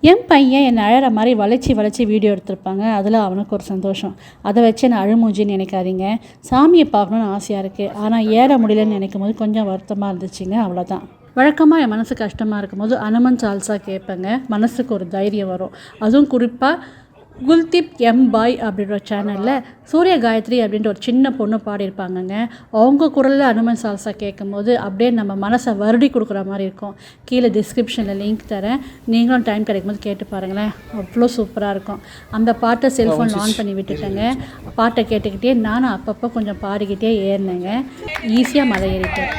என் பையன் என்னை அழகிற மாதிரி வளைச்சி வீடியோ எடுத்திருப்பாங்க. அதில் அவனுக்கு ஒரு சந்தோஷம். அதை வச்சு நான் அழுமூஞ்சின்னு நினைக்காதீங்க. சாமியை பார்க்கணுன்னு ஆசையாக இருக்குது, ஆனால் ஏற முடியலன்னு நினைக்கும் போது கொஞ்சம் வருத்தமாக இருந்துச்சுங்க, அவ்வளோதான். வழக்கமாக என் மனசு கஷ்டமாக இருக்கும்போது அனுமன் சால்சா கேட்பேங்க. மனசுக்கு ஒரு தைரியம் வரும். அதுவும் குறிப்பாக குல்தீப் எம் பாய் அப்படின்ற சேனலில் சூரிய காயத்ரி அப்படின்ற ஒரு சின்ன பொண்ணு பாடியிருப்பாங்கங்க. அவங்க குரலில் அனுமன் சால்சா கேட்கும்போது அப்படியே நம்ம மனசை வருடி கொடுக்குற மாதிரி இருக்கும். கீழே டிஸ்கிரிப்ஷனில் லிங்க் தரேன், நீங்களும் டைம் கிடைக்கும்போது கேட்டு பாருங்களேன், அவ்வளோ சூப்பராக இருக்கும். அந்த பாட்டை செல்ஃபோன் ஆன் பண்ணி விட்டுட்டேங்க. பாட்டை கேட்டுக்கிட்டே நானும் அப்பப்போ கொஞ்சம் பாடிக்கிட்டே ஏறினேங்க. ஈஸியாக மலை ஏறிட்டேன்.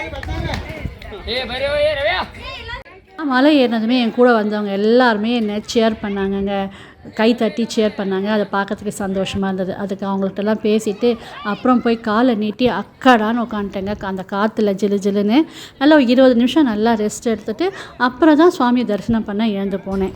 மலை ஏறினதுமே என் கூட வந்தவங்க எல்லாருமே என்னை சேர் பண்ணாங்கங்க, கை தட்டி சேர் பண்ணாங்க. அதை பார்க்கறதுக்கு சந்தோஷமாக இருந்தது. அதுக்கு அவங்கள்ட்டெல்லாம் பேசிவிட்டு அப்புறம் போய் காலை நீட்டி அக்காடான்னு உட்காந்துட்டேங்க. அந்த காற்றுல ஜிலுன்னு நல்லா 20 நிமிஷம் நல்லா ரெஸ்ட் எடுத்துகிட்டு அப்புறம் தான் சுவாமி தரிசனம் பண்ண எழுந்து போனேன்.